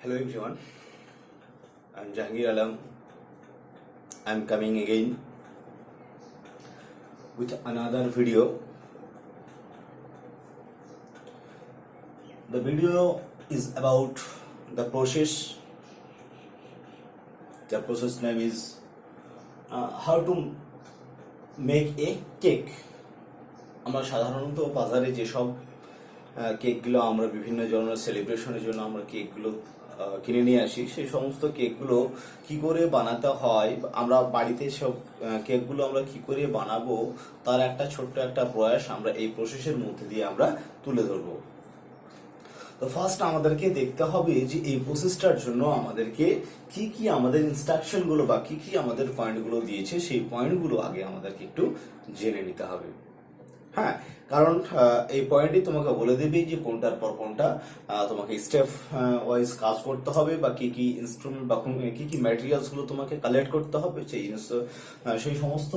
Hello everyone, I'm Jahangir Alam. I'm coming again with another video. The video is about the process. The process name is how to make a cake. আমরা সাধারণত বাজারে যেসব কেকগুলো আমরা বিভিন্ন ধরনের সেলিব্রেশনের জন্য আমরা কেকগুলো কিনে নিয়ে আসি, সেই সমস্ত কেকগুলো কি করে বানাতে হয়, আমরা বাড়িতে সব কেকগুলো আমরা কি করে বানাবো তার একটা ছোট্ট একটা প্রয়াস আমরা এই প্রসেসের মধ্যে দিয়ে আমরা তুলে ধরবো। তো ফার্স্ট আমাদেরকে দেখতে হবে যে এই প্রসেসটার জন্য আমাদেরকে কি কি আমাদের ইনস্ট্রাকশন গুলো বা কি কি আমাদের পয়েন্টগুলো দিয়েছে সেই পয়েন্টগুলো আগে আমাদেরকে একটু জেনে নিতে হবে। হ্যাঁ, কারণ এই পয়েন্টই তোমাকে বলে দেবে যে কোনটার পর কোনটা তোমাকে স্টেপ ওয়াইজ কাজ করতে হবে বা কি কি ইনস্ট্রুমেন্ট বা কি কি ম্যাটেরিয়ালস গুলো তোমাকে কালেক্ট করতে হবে, সেই সমস্ত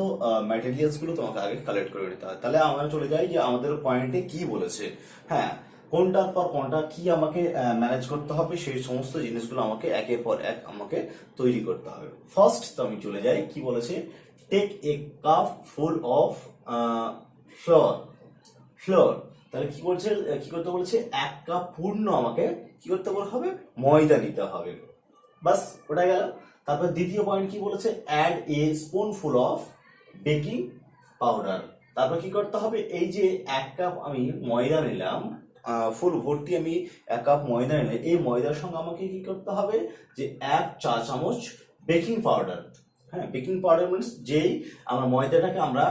ম্যাটেরিয়ালস গুলো তোমাকে আগে কালেক্ট করে নিতে হয়। তাহলে আমরা চলে যাই যে আমাদের পয়েন্টে কি বলেছে। হ্যাঁ, কোনটার পর কোনটা কি আমাকে ম্যানেজ করতে হবে, সেই সমস্ত জিনিসগুলো আমাকে একের পর এক আমাকে তৈরি করতে হবে। ফার্স্ট তো আমি চলে যাই, কি বলেছে, take a cup full of flour. তাহলে কি করছে, কি করতে বলেছে, এক কাপ পূর্ণ আমাকে কি করতে হবে, ময়দা নিতে হবে। বাস, ওটা গেল। তারপর দ্বিতীয় পয়েন্ট কি বলেছে, add a spoonful of baking powder. তারপর কি করতে হবে, এই যে এক কাপ আমি ময়দা নিলাম, ফুল ভর্তি আমি এক কাপ ময়দা নিলাম, এই ময়দার সঙ্গে আমাকে কি করতে হবে, যে 1 চা চামচ বেকিং পাউডার। হ্যাঁ, বেকিং পাউডার মিনস যেই আমরা ময়দাটাকে আমরা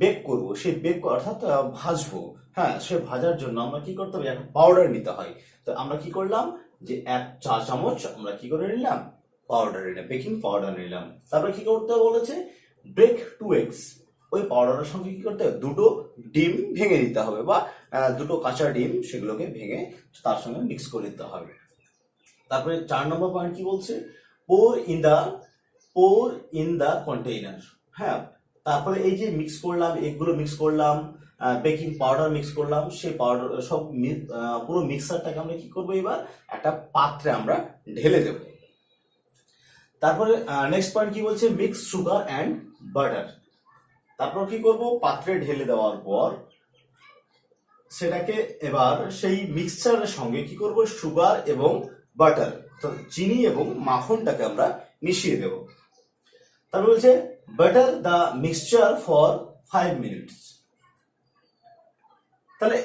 বেক করব, সেই বেক অর্থাৎ ভাজবো। হ্যাঁ, সে ভাজার জন্য আমরা কি করতে হবে, একটা পাউডার নিতে হয়। তো আমরা কি করলাম, যে 1 চা চামচ আমরা কি করে নিলাম, পাউডার নিলাম, বেকিং পাউডার নিলাম। তারপরে কি করতে বলেছে, ব্রেক 2 eggs। ওই পাউডারের সঙ্গে কি করতে হবে, 2টো ডিম ভেঙে নিতে হবে বা 2টো কাঁচা ডিম, সেগুলোকে ভেঙে তার সঙ্গে মিক্স করে দিতে হবে। তারপরে 4 নম্বর পয়েন্ট কি বলছে, পোর ইন দা কন্টেইনার। হ্যাঁ, তারপরে এই যে মিক্স করলাম, এগুলো মিক্স করলাম, বেকিং পাউডার মিক্স করলাম, সেই পাউডার সব পুরো মিক্সারটাকে আমরা কি করবো, এবার একটা পাত্রে আমরা ঢেলে দেব। তারপরে নেক্সট পয়েন্ট কি বলছে, মিক্স সুগার অ্যান্ড বাটার। তারপর কি করব, পাত্রে ঢেলে দেওয়ার পর সেটাকে এবার সেই মিক্সচারের সঙ্গে কি করব, সুগার এবং বাটার, চিনি এবং মাখনটাকে আমরা মিশিয়ে দেব। তারপর বলছে butter the mixture for 5 minutes। তাহলে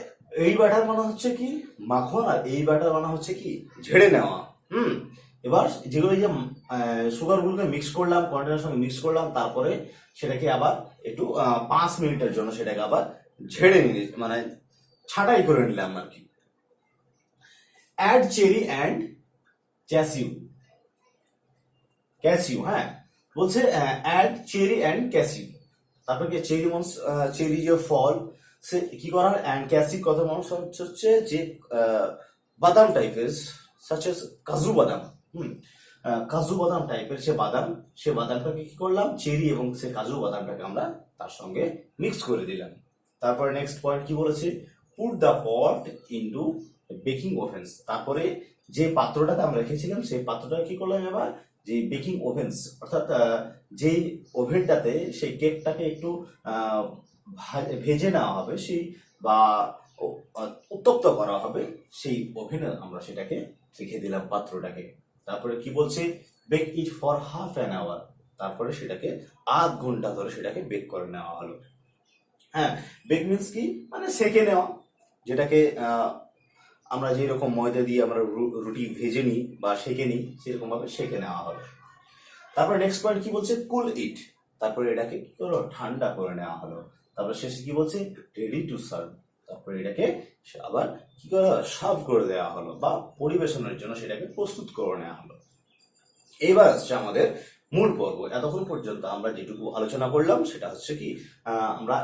এই বাটার মানে হচ্ছে কি মাখন, আর এই বাটার মানে হচ্ছে কি ঝেড়ে নেওয়া। এবার যেগুলো যে সুগার গুলোকে মিক্স করলাম, কন্টেনারের সঙ্গে মিক্স করলাম, তারপরে সেটাকে আবার একটু 5 মিনিটের জন্য সেটাকে আবার ঝেড়ে নিয়ে মানে ছাঁটাই করে নিলাম আর কি। Add cherry and cashew. হ্যাঁ, বলছে অ্যাড চেরি অ্যান্ড ক্যাসিউ। তারপরে কি চেরি মনস, চেরি যে ফল, সে কি করার, অ্যান্ড ক্যাসিউ কত মানুষ হচ্ছে যে বাদাম টাইপের, সাচ এস কাজু বাদাম। কাজু বাদাম টাইপের সে বাদাম, সে বাদামটাকে কি করলাম, চেরি এবং সে কাজু বাদামটাকে আমরা তার সঙ্গে মিক্স করে দিলাম। তারপরে নেক্সট পয়েন্ট কি বলেছে, put the pot into baking ovens. তারপরে যে পাত্রটাতে আমরা রেখেছিলাম সেই পাত্রটা কি করলাম, এবার যে বেকিং ওভেন্স অর্থাৎ যেই ওভেনটাতে সেই কেকটাকে একটু ভেজে নেওয়া হবে, সেই বা উত্তপ্ত করা হবে, সেই ওভেনে আমরা সেটাকে রেখে দিলাম পাত্রটাকে। তারপরে কি বলছে, bake it for half an hour. তারপরে সেটাকে আধ ঘন্টা ধরে সেটাকে বেক করে নেওয়া হলো। হ্যাঁ, বেক মিন্স কি, মানে সেকে নেওয়া, যেটাকে আমরা যেরকম ময়দা দিয়ে আমরা রুটি ভেজে নিই বা সেকে নিই, সেরকম ভাবে সেকে নেওয়া হবে। তারপরে নেক্সট পয়েন্ট কি বলছে, কুল ইট। তারপরে এটাকে কি করো, ঠান্ডা করে নেওয়া হলো। তারপরে শেষে কি বলছে, রেডি টু সার্ভ। তারপরে এটাকে আবার কি করে সার্ভ করে দেওয়া হলো বা পরিবেশনের জন্য সেটাকে প্রস্তুত করে নেওয়া হলো। এইবার আসছে আমাদের মূল পর্ব। এতক্ষণ পর্যন্ত আমরা যেটুকু আলোচনা করলাম সেটা হচ্ছে কি, আমরা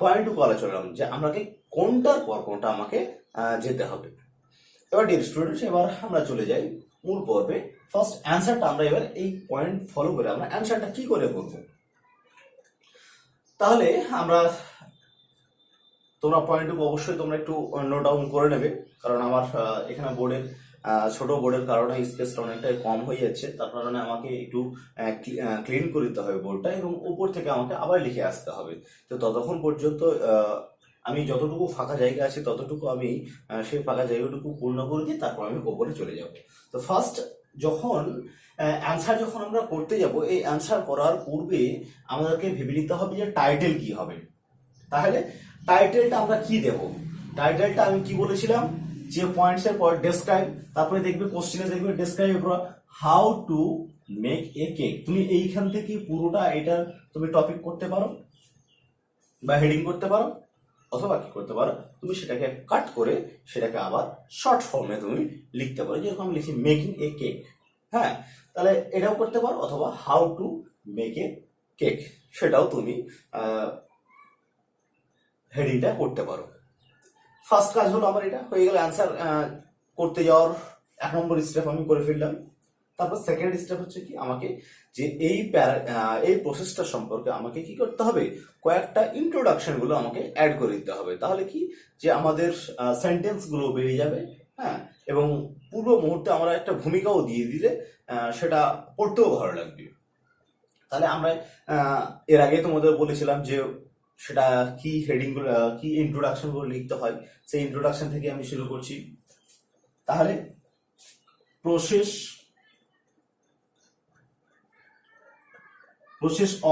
পয়েন্টটুকু আলোচনা করলাম যে আমাকে কোনটার পর কোনটা আমাকে যেতে হবে। এবার ডিয়ার স্টুডেন্টস, এবার আমরা চলে যাই মূল পর্বে। ফার্স্ট অ্যান্সারটা আমরা এবার এই পয়েন্ট ফলো করে আমরা অ্যান্সারটা কি করে করব। তাহলে আমরা, তোমরা পয়েন্টটুকু অবশ্যই তোমরা একটু নোট ডাউন করে নেবে, কারণ আমার এখানে বোর্ডের ছোট বোর্ডের কারণে স্পেসটা অনেকটাই কম হয়ে যাচ্ছে, তার কারণে আমাকে একটু ক্লিন করে দিতে হবে বোর্ডটা, এবং উপর থেকে আমাকে আবার লিখে আসতে হবে। তো ততক্ষণ পর্যন্ত আমি যতটুকু ফাঁকা জায়গা আছে ততটুকু আমি সেই ফাঁকা জায়গাটুকু পূর্ণ করে দিয়ে তারপর আমি ওপরে চলে যাব। তো ফার্স্ট যখন অ্যান্সার যখন আমরা করতে যাব, এই অ্যান্সার করার পূর্বে আমাদেরকে ভেবে নিতে হবে যে টাইটেল কি হবে। তাহলে টাইটেলটা আমরা কি দেব? টাইটেলটা আমি কি বলেছিলাম, যে পয়েন্টস এর পর ডেসক্রাইব, তারপরে দেখবে কোশ্চেনে দেখবে describe how to make a cake. তুমি এইখান থেকে পুরোটা এটা তুমি টপিক করতে পারো বা হেডিং করতে পারো, অথবা কি করতে পারো, তুমি সেটাকে কাট করে সেটাকে আবার শর্ট ফর্মে তুমি লিখতে পারো, যেরকম আমি লিখি মেকিং এ কেক। হ্যাঁ, তাহলে এটাও করতে পারো, অথবা how to make a cake সেটাও তুমি হেডিংটা করতে পারো। ফার্স্ট কাজ হলো আমার, এটা হয়ে গেল অ্যান্সার করতে যাওয়ার 1 নম্বর স্টেপ আমি করে ফেললাম। তারপর সেকেন্ড স্টেপ হচ্ছে কি, আমাকে যে এই প্রসেসটা সম্পর্কে আমাকে কি করতে হবে, কয়েকটা ইন্ট্রোডাকশন গুলো আমাকে অ্যাড করে দিতে হবে। তাহলে কি, যে আমাদের সেন্টেন্স গুলো বেড়ে যাবে, হ্যাঁ, এবং পূর্ব মুহূর্তে আমরা একটা ভূমিকাও দিয়ে দিলে সেটা পড়তেও ভালো লাগবে। তাহলে আমরা এর আগে তোমাদের বলেছিলাম যে সেটা কি হেডিং গুলো, কি ইন্ট্রোডাকশন গুলো লিখতে হয়, সেই ইন্ট্রোডাকশন থেকে আমি শুরু করছি। তাহলে প্রসেস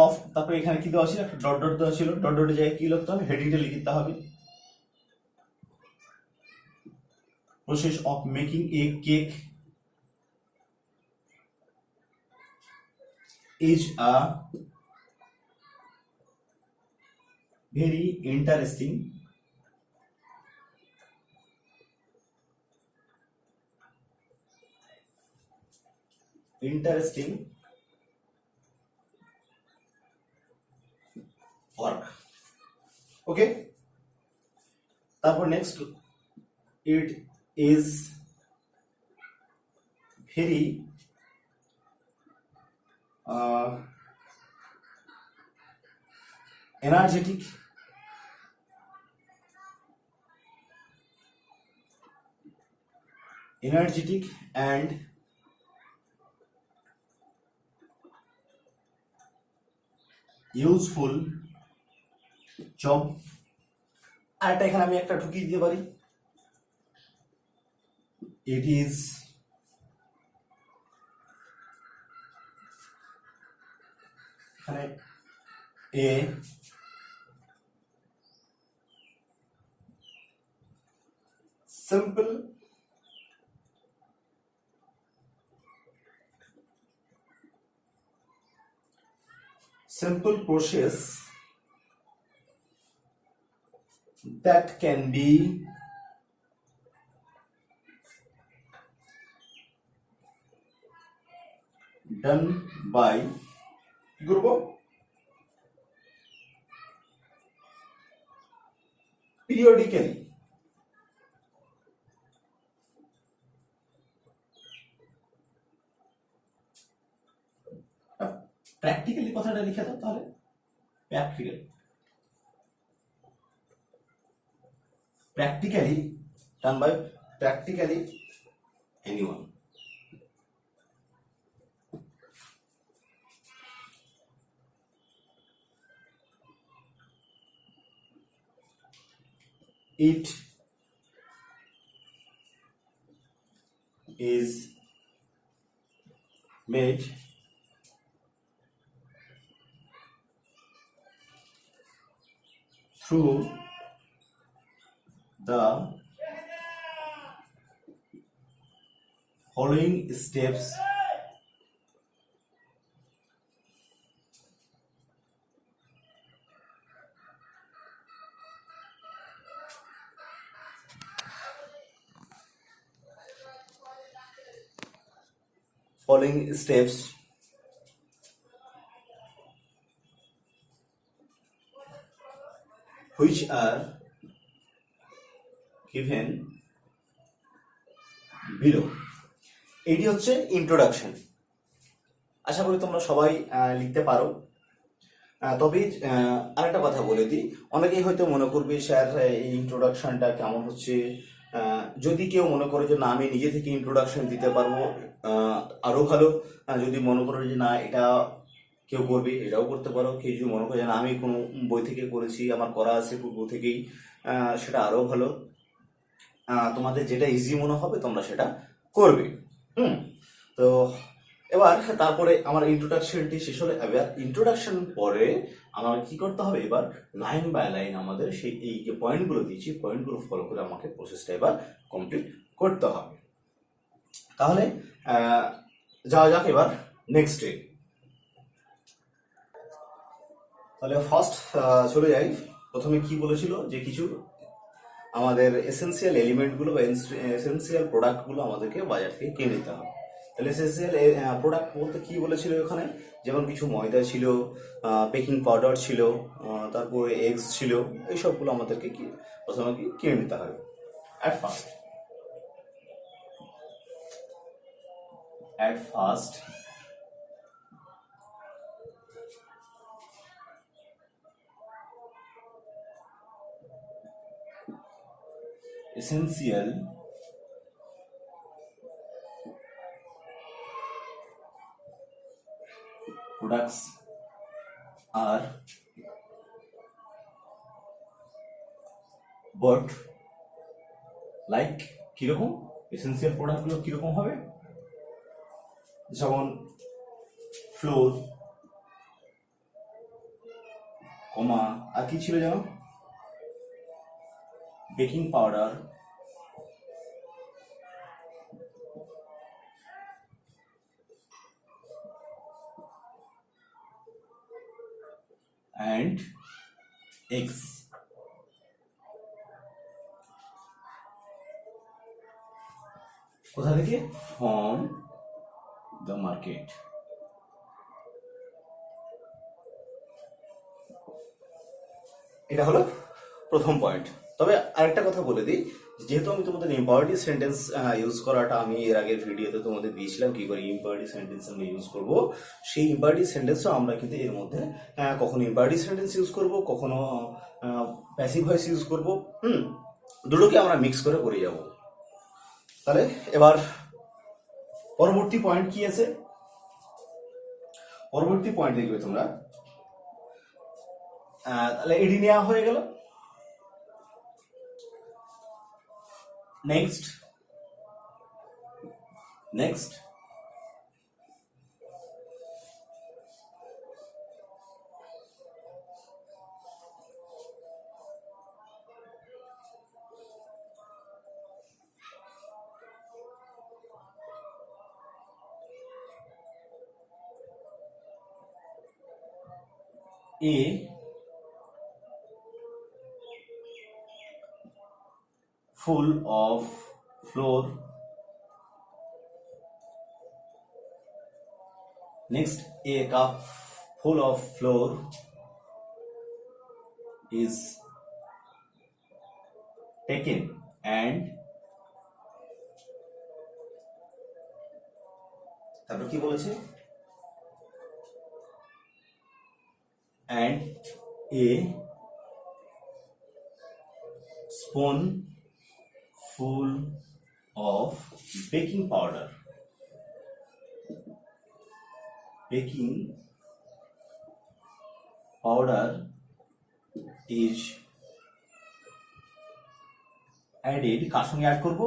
অফ, তারপরে এখানে কি দেওয়া ছিল, একটা ডট ডট দেওয়া ছিল, ডট ডটের জায়গায় কি লিখতে হবে, হেডিংটা লিখতে হবে। Process of making a cake is a very interesting work. Okay, তারপর next, it is very energetic and useful job. আর এটা এখানে আমি একটা ঢুকিয়ে দিতে পারি, ইট ইজ এখানে a simple process that can be done by group periodically। Practically কথাটা লিখে দাও, তাহলে practically done by practically anyone। It is made through the following steps which are given below। এটি হচ্ছে ইন্ট্রোডাকশন। আশা করি তোমরা সবাই লিখতে পারো। তবে আরেকটা কথা বলে দিই, অনেকেই হয়তো মনে করবে স্যার এই ইন্ট্রোডাকশনটা কেমন হচ্ছে, যদি কেউ মনে করে যে না আমি নিজে থেকে ইন্ট্রোডাকশন দিতে পারবো আরো ভালো, যদি মনে করো যে না এটা কেউ করবে এটাও করতে পারো, কেউ যদি মনে করে যে না আমি কোনো বই থেকে করেছি আমার করা আছে পূর্ব থেকেই, সেটা আরো ভালো। তোমাদের যেটা ইজি মনে হবে তোমরা সেটা করবে। হুম। তো এবার তারপরে আমার ইন্ট্রোডাকশনটি শেষ হলে, এবার ইন্ট্রোডাকশন পরে আমার কি করতে হবে, এবার লাইন বাই লাইন আমাদের সেই এই যে পয়েন্টগুলো দিয়েছি পয়েন্টগুলো ফলো করে আমাকে প্রসেসটা এবার কমপ্লিট করতে হবে। তাহলে যাওয়া যাক এবার নেক্সট ডে। তাহলে ফার্স্ট চলে যাই। প্রথমে কি বলেছিল যে কিছু আমাদের এসেন্সিয়াল এলিমেন্টগুলো বা এসেন্সিয়াল প্রোডাক্টগুলো আমাদেরকে বাজার থেকে কিনে নিতে হবে। তাহলে এসেন্সিয়াল প্রোডাক্ট বলতে কি বলেছিল এখানে, যেমন কিছু ময়দা ছিল, বেকিং পাউডার ছিল, তারপরে এগস ছিল, এই সবগুলো আমাদেরকে কি প্রথমে কি কিনে নিতে হবে। At first essential products are bought like কিরকম এসেন্সিয়াল প্রোডাক্টগুলো কিরকম হবে, যেমন ফ্লোর, কমা আর কি ছিল যেমন বেকিং পাউডার, and eggs। কোথা থেকে? From the market. এটা হলো প্রথম পয়েন্ট। তবে আরেকটা কথা বলে দিই, যেহেতু আমি তোমাদের ইম্পারেটিভ সেন্টেন্স ইউজ করাটা আমি এর আগের ভিডিওতে তোমাদের দিয়েছিলাম কি করে ইম্পারেটিভ সেন্টেন্স আমরা ইউজ করব, সেই ইম্পারেটিভ সেন্টেন্সও আমরা কিন্তু এর মধ্যে কখনো ইম্পারেটিভ সেন্টেন্স ইউজ করব, কখনো প্যাসিভ ভয়েস ইউজ করব। দুটোকে আমরা মিক্স করে করে যাব। তাহলে এবার পরবর্তী পয়েন্ট কি আছে, পরবর্তী পয়েন্ট দেখবে তোমরা। তাহলে এডি নেওয়া হয়ে গেল। Next A full of flour, next a cup full of flour is taken and তারপর কি বলেছে, and a spoonful of baking powder is added। কার সঙ্গে অ্যাড করব,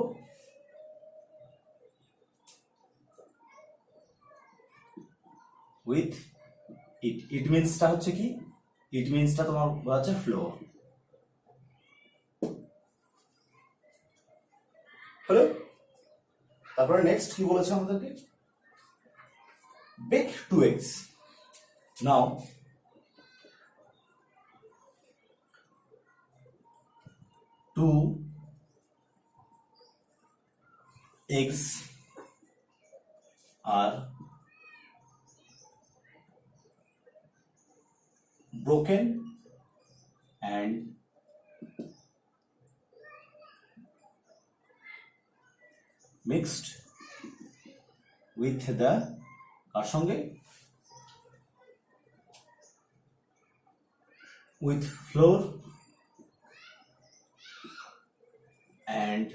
উইথ ইট মিনসটা হচ্ছে কি, ইট মিনসটা তোমার হচ্ছে ফ্লোর। হলো। তারপরে নেক্সট কি বলেছে আমাদেরকে, bake 2 eggs। Now 2 eggs are broken and mixed with the কার সঙ্গে, with flour and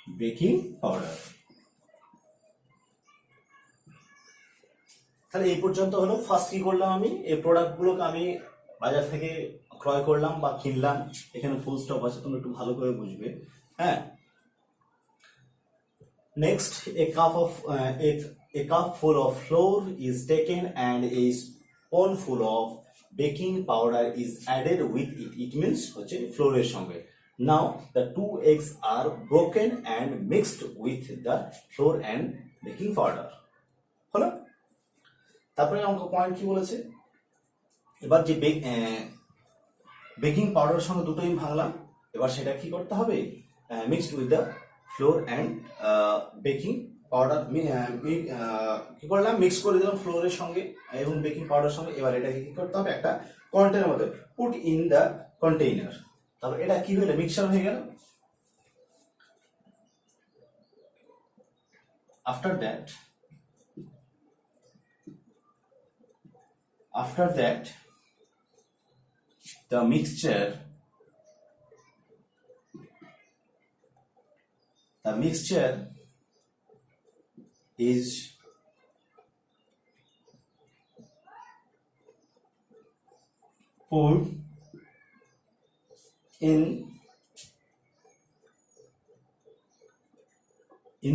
baking powder. তাহলে এই পর্যন্ত হলো। ফার্স্ট কি করলাম, আমি এই প্রোডাক্টগুলোকে আমি বাজার থেকে ক্রয় করলাম বা কিনলাম। এখানে ফুল স্টপ আছে, তোমরা একটু ভালো করে বুঝবে। হ্যাঁ, next a cup full of flour is taken and a spoonful of baking powder is added with it. It means হচ্ছে ফ্লোরের সঙ্গে। Now the two eggs are broken and mixed with the flour and baking powder. হলো। তারপরে আমাকে point কি বলেছে, এবার যে বেকিং পাউডারের সঙ্গে দুটোই ভাঙলাম, এবার সেটা কি করতে হবে, mixed with the floor and baking powder. কি করলাম, মিক্স করে দিলাম ফ্লোরের সঙ্গে এবং বেকিং পাউডারের সঙ্গে। এবার এটাকে কি করতে হবে, একটা কন্টেনারের মধ্যে পুট ইন দ্য কন্টেইনার। তারপর এটা কি হলো, মিক্সচার হয়ে গেল। After that the mixture is poured in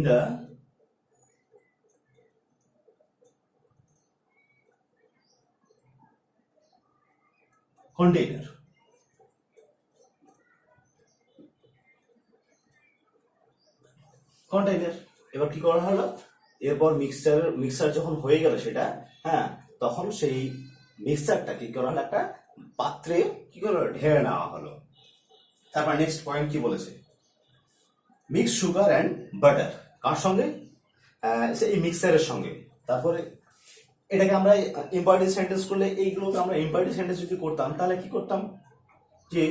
the container. এবার কি করা হলো, এরপর মিক্সচার যখন হয়ে গেল সেটা, হ্যাঁ, তখন সেই মিক্সচারটা কি করা হলো, একটা পাত্রে কি করলো, ঢেলে নেওয়া হলো। তারপর নেক্সট পয়েন্ট কি বলেছে, মিক্স সুগার অ্যান্ড বাটার। কার সঙ্গে, এই মিক্সচারের সঙ্গে। তারপরে এটাকে আমরা ইম্পারেটিভ সেন্টেন্স করলে, এইগুলোকে আমরা ইম্পারেটিভ সেন্টেন্স যদি করতাম তাহলে কি করতাম, যে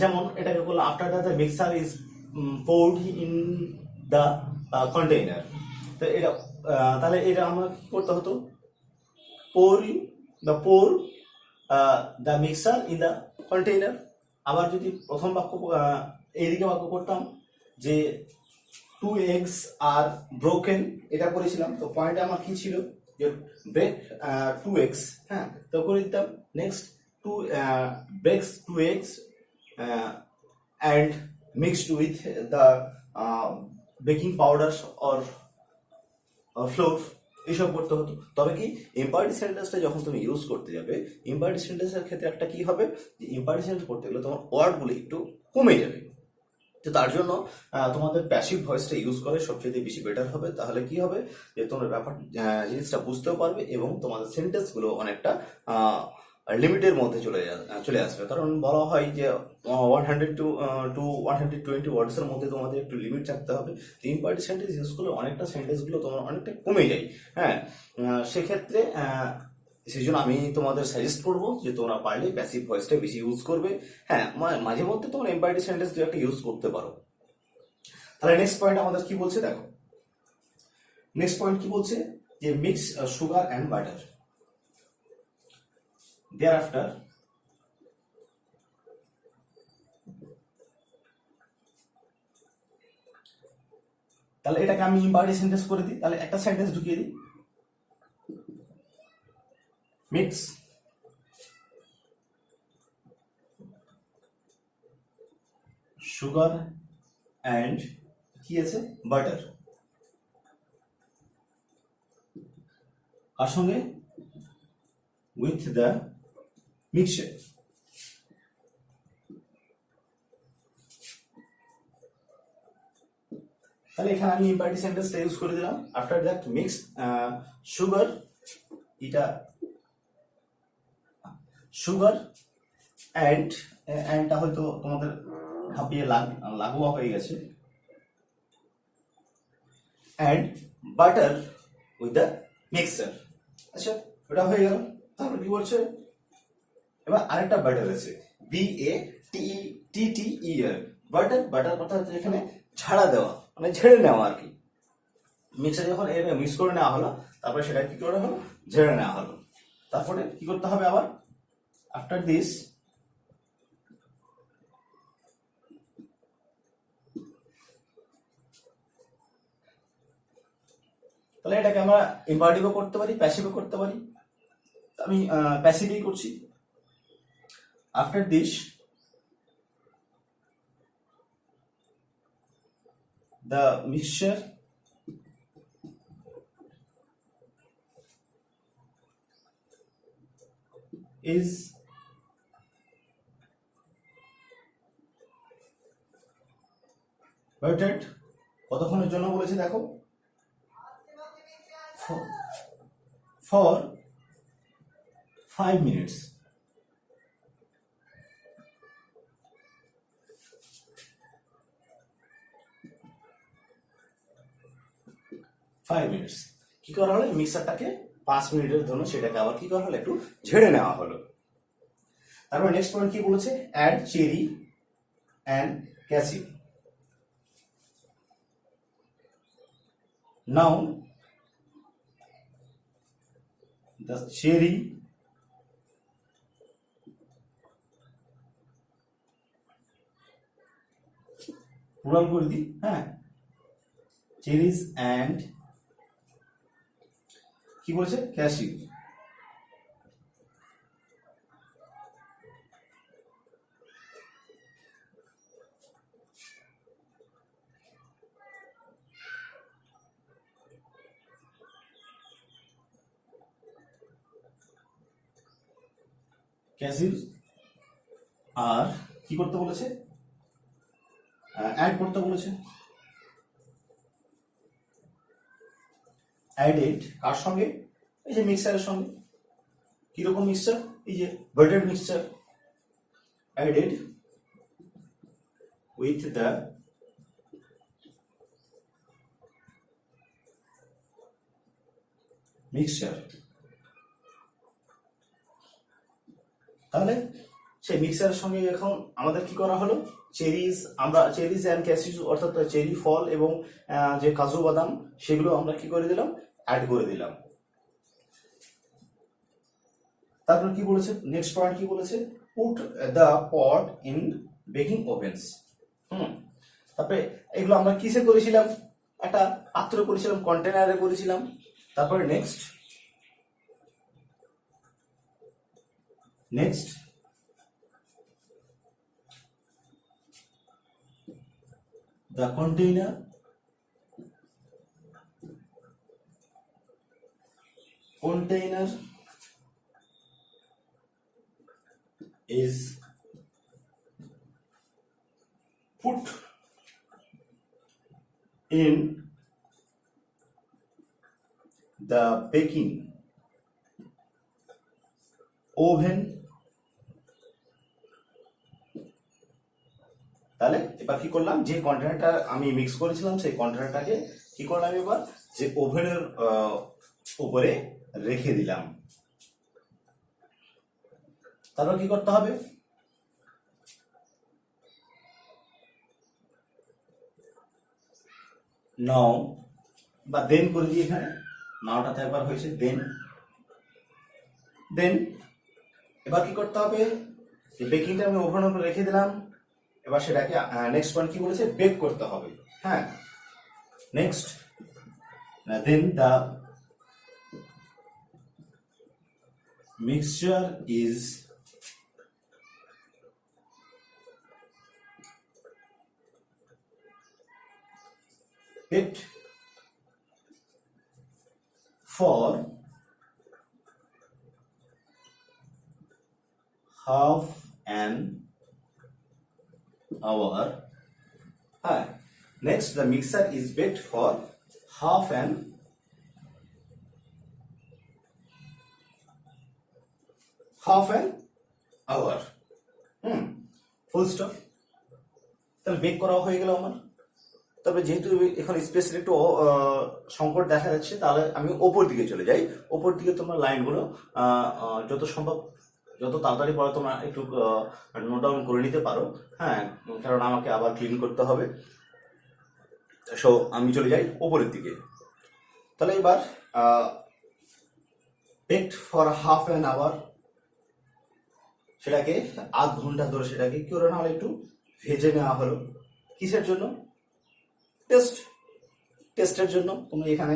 যেমন এটাকে বললাম after the mixture is poured in the container. তো এটা তাহলে এটা আমরা কি করতে হতো, pour the mixture in the container. আবার যদি প্রথম বাক্য এইদিকে বাক্য করতাম যে টু এগস আর ব্রোকেন, এটা করেছিলাম। তো পয়েন্ট আমার কি ছিল, যে ব্রেক টু এগস, হ্যাঁ, তো করে দিতাম। Next breaks 2 eggs and mixed with the baking powder or flour, এইসব করতে হতো। তবে কি ইম্পারেটিভ সেন্টেন্সটা যখন তুমি ইউজ করতে যাবে, ইম্পারেটিভ সেন্টেন্সের ক্ষেত্রে একটা কি হবে, যে ইম্পারেটিভ সেন্টেন্স করতে গেলে তোমার ওয়ার্ডগুলো একটু কমে যাবে। তো তার জন্য তোমাদের প্যাসিভ ভয়েসটা ইউজ করে সবচেয়ে বেশি বেটার হবে। তাহলে কি হবে, যে তোমরা ব্যাপার জিনিসটা বুঝতেও পারবে এবং তোমাদের সেন্টেন্সগুলো অনেকটা লিমিটের মধ্যে চলে আসবে। কারণ বলা হয় যে 100 to 120 ওয়ার্ডসের মধ্যে তোমাদের একটু লিমিট রাখতে হবে। ইম্পারেটিভ সেন্টেন্স ইউজ করলে অনেকটা সেন্টেন্সগুলো তোমার অনেকটা কমে যায়। হ্যাঁ, সেক্ষেত্রে সেই জন্য আমি তোমাদের সাজেস্ট করবো যে তোমরা পারলে প্যাসিভ ভয়েসটা বেশি ইউজ করবে। হ্যাঁ, মাঝে মধ্যে তোমরা ইম্পারেটিভ সেন্টেন্স দু একটা ইউজ করতে পারো। তাহলে নেক্সট পয়েন্ট আমাদের কি বলছে, দেখো নেক্সট পয়েন্ট কি বলছে, যে mix sugar and butter. Thereafter তাহলে এটাকে আমি ইম্পারেটিভ সেন্টেন্স করে দিই। তাহলে একটা সেন্টেন্স ঢুকিয়ে দিই, মিক্স সুগার অ্যান্ড কি আছে, বাটার। কার সঙ্গে, উইথ দ্য মিক্সচার। তাহলে এখানে আমি ইম্পারেটিভ সেন্টেন্সটা ইউজ করে দিলাম। আফটার দ্যাট মিক্স সুগার, এটা সুগার অ্যান্ডটা হয়তো তোমাদের ভাবিয়ে লাগোয়া হয়ে গেছে, and butter with the mixture. আচ্ছা, ওটা হয়ে গেল। তারপর কি বলছে, এবার আরেকটা বাটার আছে, BATTER, বাটার কথা হচ্ছে এখানে ঝাড়া দেওয়া, মানে ঝেড়ে নেওয়া আর কি। মিক্সার যখন মিক্স করে নেওয়া হলো, তারপরে সেটা কি করা হলো, ঝেড়ে নেওয়া হলো। তারপরে কি করতে হবে, আবার আফটার দিস তাহলে এটাকে আমরা ইম্পারেটিভও করতে পারি, প্যাসিভও করতে পারি। আমি প্যাসিভই করছি। After this the mixture is waited কতক্ষণের জন্য বলেছে দেখো, for 5 minutes। কি করা হলো, মিক্সারটাকে 5 মিনিটের জন্য সেটাকে আবার কি করা হলো, একটু ঝেড়ে নেওয়া হলো। তারপর নেক্সট পয়েন্ট কি বলেছে, add cherry and cashew. Now the cherry plural করে দিই, হ্যাঁ, চেরিজ অ্যান্ড কি বলেছে, ক্যাশিউ। ক্যাশিউ আর কি করতে বলেছে, অ্যাড করতে বলেছে। অ্যাডেড কার সঙ্গে, এই যে মিক্সারের সঙ্গে। কিরকম মিক্সচার, এই যে butter mixture. Added with the mixture. তাহলে সেই মিক্সারের সঙ্গে এখন আমাদের কি করা হলো, আমরা চেরিজ অ্যান্ড ক্যাশিউ অর্থাৎ চেরি ফল এবং যে কাজু বাদাম সেগুলো আমরা কি করে দিলাম, অ্যাড করে দিলাম। তারপর কি বলেছে, নেক্সট পয়েন্ট কি বলেছে, put the pot in baking ovens. তারপরে এগুলো আমরা কিসে করেছিলাম, একটা পাত্র করেছিলাম, কন্টেনারে করেছিলাম। তারপরে next the container is put in the baking oven। তাহলে এবার কি করলাম, যে কন্টেনারটা আমি মিক্স করেছিলাম সেই কন্টেনারটাকে কি করলাম, এবার যে ওভেনের উপরে রেখে দিলাম। তারপর কি করতে হবে, নাও বা দেন করে দিই, এখানে নাওটাতে একবার হয়েছে, দেন এবার কি করতে হবে, বেকিংটা আমি ওভেনের উপরে রেখে দিলাম। এবার সেটাকে নেক্সট পয়েন্ট কি বলেছে, বেক করতে হবে। হ্যাঁ, next then the mixture is baked for half an hour। হ্যাঁ, next the mixer is baked for half an hour। Full stop. তাহলে বেক করা হয়ে গেল আমার। তবে যেহেতু এখন স্পেসের একটু সংকট দেখা যাচ্ছে, তাহলে আমি ওপর দিকে চলে যাই। ওপর দিকে তোমরা লাইনগুলো যত সম্ভব যত তাড়াতাড়ি পড়া তোমরা একটু নোট ডাউন করে নিতে পারো। হ্যাঁ, কারণ আমাকে আবার ক্লিন করতে হবে। সো আমি চলে যাই ওপরের দিকে। তাহলে এবার baked for half an hour, সেটাকে আধ ঘন্টা ধরে সেটাকে কি করে না হলে একটু ভেজে নেওয়া হলো। কিসের জন্য, টেস্ট টেস্টের জন্য তুমি এখানে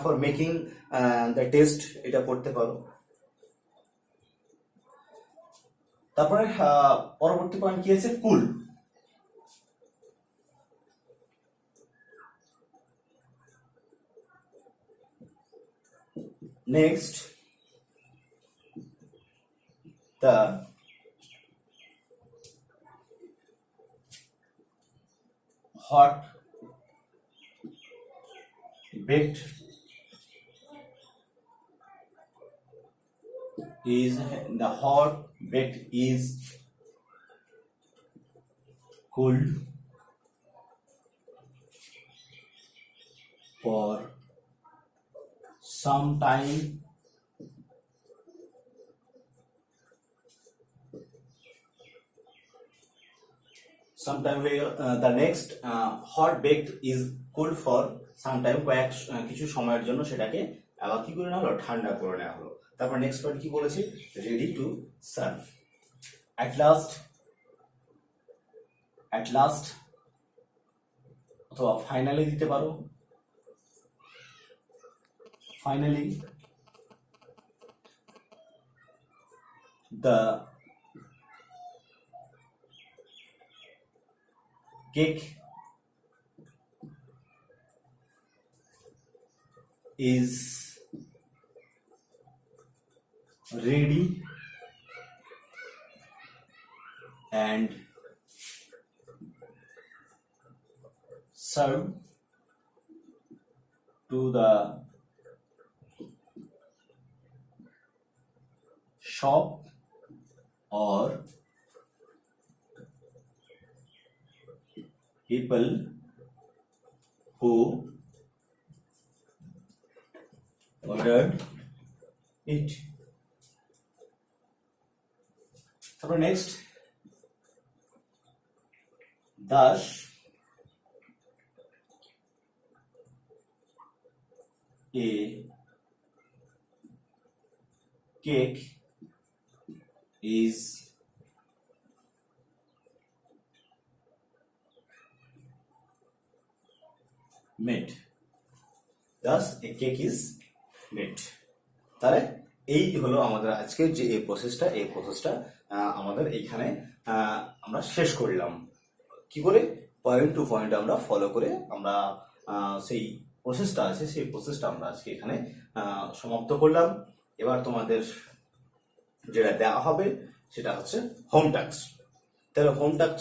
ফর মেকিং দ্য টেস্ট এটা করতে পারো। তারপরে পরবর্তী পয়েন্ট কি আছে, cool. Next the hot baked is cooled for some time where the next hot baked is cooled for some time, কিছু সময়ের জন্য সেটাকে আবার কি করে নেওয়া হলো, ঠান্ডা করে নেওয়া হলো। তারপর নেক্সট পয়েন্ট কি বলেছে, ready to serve. At last অথবা ফাইনালি দিতে পারো, finally the cake is ready and serve to the shop or people who ordered it. তারপর next, thus a cake is made. Thus a cake is made. তাহলে এই হলো আমাদের আজকে যে এই প্রসেসটা আমাদের এইখানে আমরা শেষ করলাম। কি করে, পয়েন্ট টু পয়েন্ট আমরা ফলো করে আমরা সেই প্রসেসটা আছে সেই প্রসেসটা আমরা আজকে এখানে সমাপ্ত করলাম। এবার তোমাদের যেটা দেওয়া হবে সেটা হচ্ছে হোম টাস্ক। তাহলে হোম টাস্ক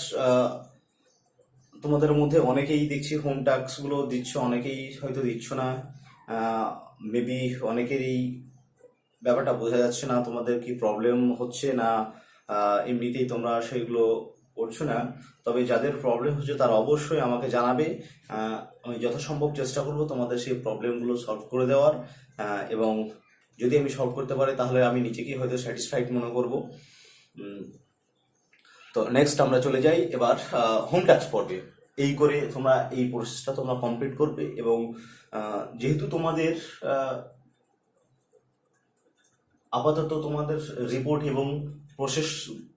তোমাদের মধ্যে অনেকেই দেখছি হোম টাস্ক গুলো দিচ্ছ, অনেকেই হয়তো দিচ্ছ না, মেবি অনেকেরই ব্যাপারটা বোঝা যাচ্ছে না, তোমাদের কি প্রবলেম হচ্ছে না এমনিতেই তোমরা সেগুলো করছো না। তবে যাদের প্রবলেম হচ্ছে তারা অবশ্যই আমাকে জানাবে, আমি যথাসম্ভব চেষ্টা করব তোমাদের সেই প্রবলেমগুলো সলভ করে দেওয়ার, এবং যদি আমি সলভ করতে পারি তাহলে আমি নিজেকেই হয়তো স্যাটিসফাইড মনে করব। তো নেক্সট আমরা চলে যাই এবার হোম টাস্ক পর্বে। এই করে তোমরা এই প্রসেসটা তোমরা কমপ্লিট করবে, এবং যেহেতু তোমাদের আপাতত তোমাদের রিপোর্ট এবং প্রসেস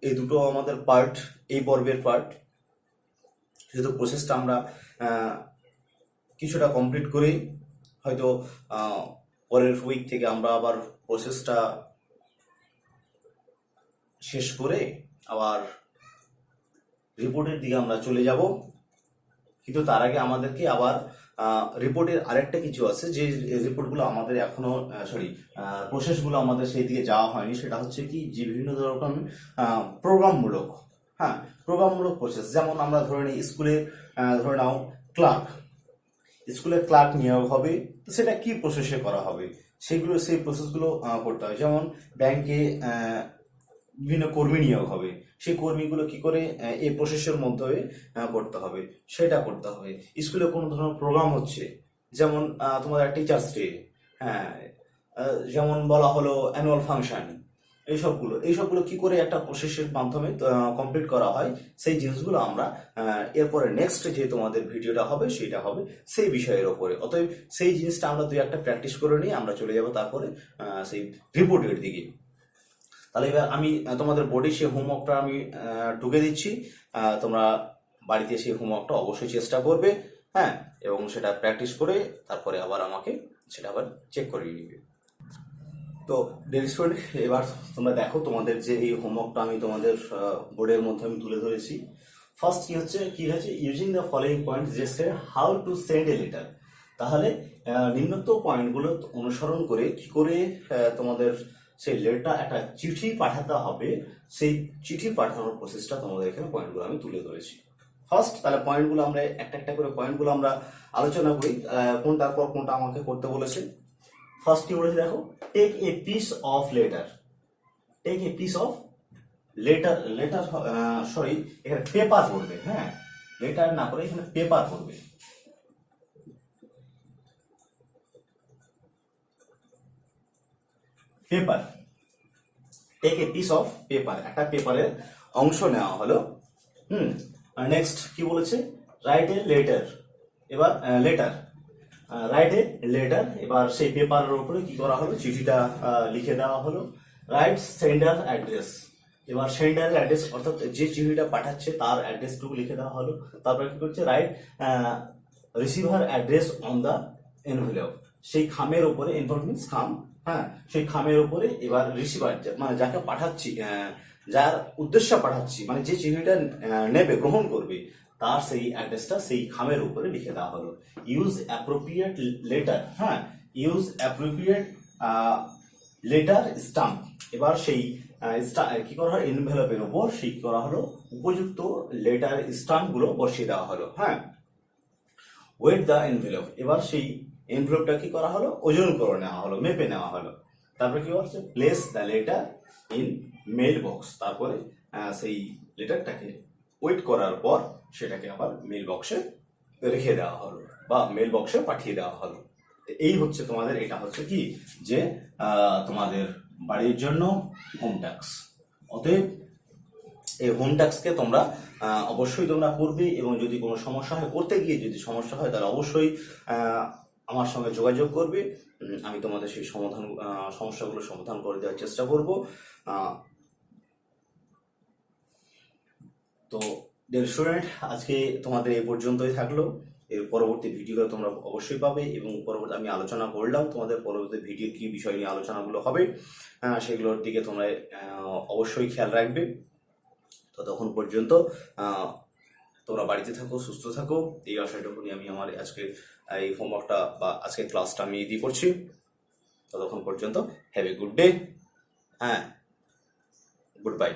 এই দুটো আমাদের পার্ট, এই পর্বের পার্ট, যেহেতু প্রসেসটা আমরা কিছুটা কমপ্লিট করে হয়তো পরের উইক থেকে আমরা আবার প্রসেসটা শেষ করে আবার রিপোর্টের দিকে আমরা চলে যাব। কিন্তু তার আগে আমাদেরকে আবার রিপোর্টের আরেকটা কিছু আছে, যে রিপোর্টগুলো আমাদের এখনো প্রসেসগুলো আমাদের সেই দিকে যাওয়া হয়নি। সেটা হচ্ছে কি, যে বিভিন্ন রকম প্রোগ্রামমূলক, প্রোগ্রামমূলক প্রসেস। যেমন আমরা ধরে নিই স্কুলে, ধরে নাও স্কুলে ক্লার্ক নিয়োগ হবে, তো সেটা কি প্রসেসে করা হবে সেই প্রসেসগুলো করতে হয়। যেমন ব্যাংকে বিভিন্ন কর্মী নিয়োগ হবে, সেই কর্মীগুলো কি করে এই প্রসেসের মধ্যে করতে হবে সেটা করতে হবে। স্কুলে কোনো ধরনের প্রোগ্রাম হচ্ছে, যেমন তোমাদের টিচার্স ডে, যেমন বলা হলো অ্যানুয়াল ফাংশন, এইসবগুলো কি করে একটা প্রসেসের মাধ্যমে কমপ্লিট করা হয়, সেই জিনিসগুলো আমরা এরপরে নেক্সট যে তোমাদের ভিডিওটা হবে সেটা হবে সেই বিষয়ের ওপরে। অতএব সেই জিনিসটা আমরা দুই একটা প্র্যাকটিস করে নিয়ে আমরা চলে যাব তারপরে সেই রিপোর্টের দিকে। তাহলে এবার আমি তোমাদের বোর্ডে সেই হোমওয়ার্কটা আমি ঢুকে দিচ্ছি, তোমরা বাড়িতে সেই হোমওয়ার্কটা অবশ্যই চেষ্টা করবে। হ্যাঁ, এবং সেটা প্র্যাকটিস করে তারপরে আবার আমাকে সেটা আবার চেক করে নিবে। তো ডিয়ার স্টুডেন্ট, এবার তোমরা দেখো তোমাদের যে এই হোমওয়ার্কটা আমি তোমাদের বোর্ডের মধ্যে আমি তুলে ধরেছি। ফার্স্ট কি হয়েছে using the following point just how to send a letter. তাহলে নিম্নোক্ত পয়েন্টগুলো অনুসরণ করে কি করে তোমাদের সেই লেটার একটা চিঠি পাঠাতে হবে, সেই চিঠি পাঠানোর প্রসেসটা তোমাদের এখানে পয়েন্টগুলো আমি তুলে ধরেছি। ফার্স্ট তাহলে পয়েন্টগুলো আমরা একটা একটা করে পয়েন্টগুলো আমরা আলোচনা করি, কোনটার পর কোনটা আমাকে করতে বলেছে। ফার্স্ট কি বলেছে দেখো, take a piece of letter. Take a piece of letter, letter sorry এখানে পেপার পড়বে, হ্যাঁ লেটার না করে এখানে পেপার পড়বে। Paper, take a piece of paper, একটা পেপারের অংশ নেওয়া হলো। নেক্সট কি বলেছে, রাইট এ লেটার। এবার লেটার, রাইট এ লেটার, এবার সেই পেপারের উপরে কি করা হলো, চিঠিটা লিখে দেওয়া হলো। রাইট সেন্ডার অ্যাড্রেস, এবার সেন্ডার অ্যাড্রেস অর্থাৎ যে চিঠিটা পাঠাচ্ছে তার অ্যাড্রেসটুকু লিখে দেওয়া হলো। তারপরে কি করছে, right receiver address on the envelope, সেই খামের উপরে, এনভেলপ মিন্স খাম, হ্যাঁ সেই খামের উপরে এবার রিসিভার মানে যাকে পাঠাচ্ছি, যার উদ্দেশ্যে পাঠাচ্ছি মানে যে চিঠিটা নেবে গ্রহণ করবে তার সেই অ্যাড্রেসটা সেই খামের উপরে লিখে দেওয়া হলো। ইউজ অ্যাপ্রোপ্রিয়েট লেটার, হ্যাঁ ইউজ অ্যাপ্রোপ্রিয়েট লেটার স্টাম্প, এবার সেই কি করা হয়, এনভেলপের উপর সেই কি করা হলো, উপযুক্ত লেটার স্টাম্প গুলো বসিয়ে দেওয়া হলো। হ্যাঁ, ওয়েট দ্য এনভেলপ, এবার সেই এনভেলপটা কি করা হলো, ওজন করে নেওয়া হলো, মেপে নেওয়া হলো। তারপরে কি হচ্ছে, place the letter in mail box, তারপরে সেই লেটারটাকে ওয়েট করার পর সেটাকে আবার মেল বক্সে রেখে দেওয়া হলো বা মেল বক্সে পাঠিয়ে দেওয়া হলো। এই হচ্ছে তোমাদের, এটা হচ্ছে কি যে তোমাদের বাড়ির জন্য হোম টাস্ক। অতএব এই হোম টাস্ককে তোমরা অবশ্যই তোমরা করবে, এবং যদি কোনো সমস্যা হয়, করতে গিয়ে যদি সমস্যা হয় তাহলে অবশ্যই আমার সঙ্গে যোগাযোগ করবে। আমি তোমাদের সেই সমস্যাগুলো সমাধান করে দেওয়ার চেষ্টা করব। তো ডিয়ার স্টুডেন্ট, আজকে তোমাদের এই পর্যন্তই থাকলো। এর পরবর্তী ভিডিও তোমরা অবশ্যই পাবে, এবং পরবর্তী আমি আলোচনা করলাম তোমাদের পরবর্তী ভিডিও কি বিষয় নিয়ে আলোচনাগুলো হবে, সেগুলোর দিকে তোমরা অবশ্যই খেয়াল রাখবে। ততক্ষণ পর্যন্ত তোমরা বাড়িতে থাকো, সুস্থ থাকো, এই আশাটুকুনি আমি আমার আজকে এই হোমওয়ার্কটা বা আজকে ক্লাসটা আমি দিয়ে করছি। ততক্ষণ পর্যন্ত হ্যাভ এ গুড ডে, হ্যাঁ গুড বাই।